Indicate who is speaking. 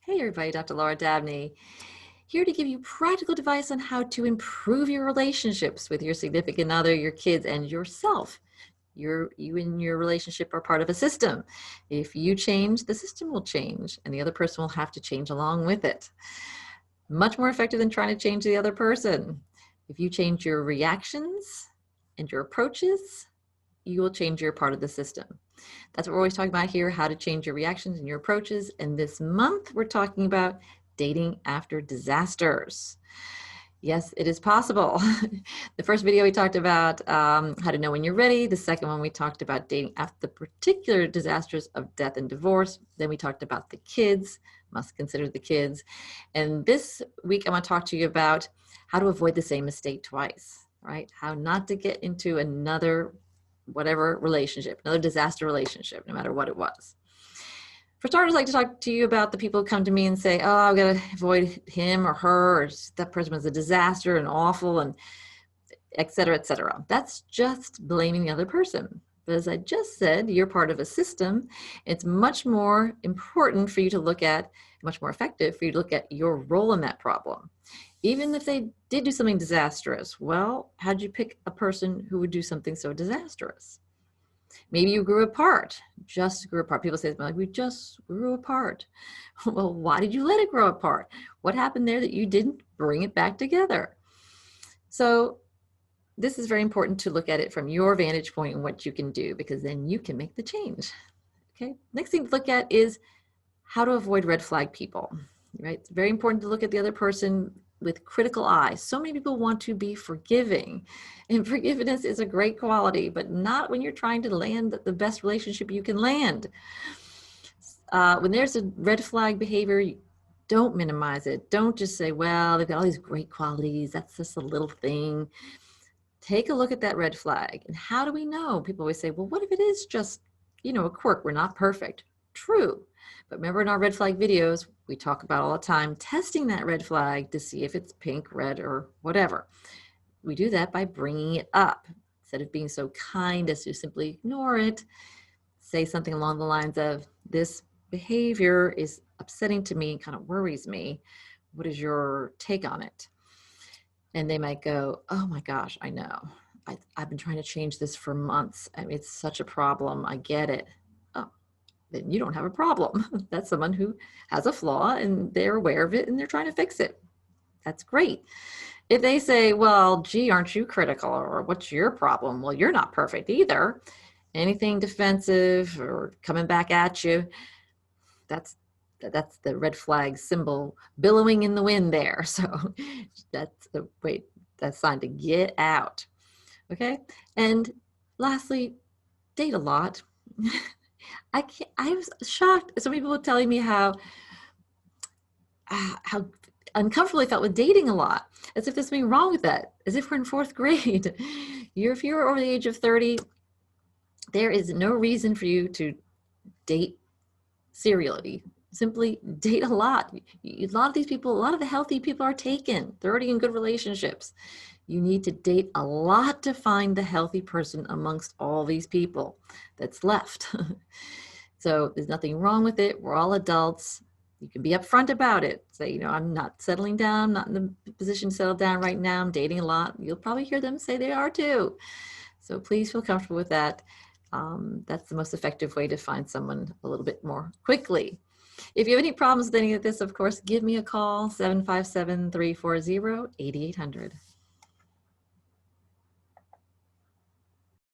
Speaker 1: Hey everybody, Dr. Laura Dabney, here to give you practical advice on how to improve your relationships with your significant other, your kids, and yourself. You and your relationship are part of a system. If you change, the system will change, and the other person will have to change along with it. Much more effective than trying to change the other person. If you change your reactions and your approaches, you will change your part of the system. That's what we're always talking about here, how to change your reactions and your approaches. And this month, we're talking about dating after disasters. Yes, it is possible. The first video we talked about how to know when you're ready. The second one, we talked about dating after the particular disasters of death and divorce. Then we talked about the kids, must consider the kids. And this week, I'm going to talk to you about how to avoid the same mistake twice, right? How not to get into another whatever relationship, another disaster relationship, no matter what it was. For starters, I'd like to talk to you about the people who come to me and say, oh, I've got to avoid him or her, or that person was a disaster and awful, and et cetera, et cetera. That's just blaming the other person. But as I just said, you're part of a system. It's much more important for you to look at, much more effective for you to look at your role in that problem. Even if they did do something disastrous, well, how'd you pick a person who would do something so disastrous? Maybe you grew apart, just grew apart. People say, like, we just grew apart. Well, why did you let it grow apart? What happened there that you didn't bring it back together? So this is very important to look at it from your vantage point and what you can do, because then you can make the change. Okay. Next thing to look at is how to avoid red flag people, right? It's very important to look at the other person with critical eye. So many people want to be forgiving, and forgiveness is a great quality, but not when you're trying to land the best relationship you can land. When there's a red flag behavior, don't minimize it. Don't just say, well, they've got all these great qualities. That's just a little thing. Take a look at that red flag. And how do we know? People always say, well, what if it is just, a quirk? We're not perfect. True. But remember, in our red flag videos, we talk about all the time testing that red flag to see if it's pink, red, or whatever. We do that by bringing it up. Instead of being so kind as to simply ignore it, say something along the lines of, this behavior is upsetting to me and kind of worries me. What is your take on it? And they might go, oh my gosh, I know. I've been trying to change this for months. I mean, it's such a problem. I get it. Oh, then you don't have a problem. That's someone who has a flaw and they're aware of it and they're trying to fix it. That's great. If they say, well, gee, aren't you critical? Or what's your problem? Well, you're not perfect either. Anything defensive or coming back at you, that's the red flag symbol billowing in the wind there. So that's the wait, that's sign to get out. Okay. And lastly, date a lot. I was shocked. Some people were telling me how uncomfortable I felt with dating a lot, as if there's something wrong with that, as if we're in fourth grade. If you're over the age of 30, there is no reason for you to date serially. Simply date a lot. A lot of these people, a lot of the healthy people are taken. They're already in good relationships. You need to date a lot to find the healthy person amongst all these people that's left. So there's nothing wrong with it. We're all adults. You can be upfront about it. Say, I'm not settling down, not in the position to settle down right now. I'm dating a lot. You'll probably hear them say they are too. So please feel comfortable with that. That's the most effective way to find someone a little bit more quickly. If you have any problems with any of this, of course, give me a call, 757-340-8800.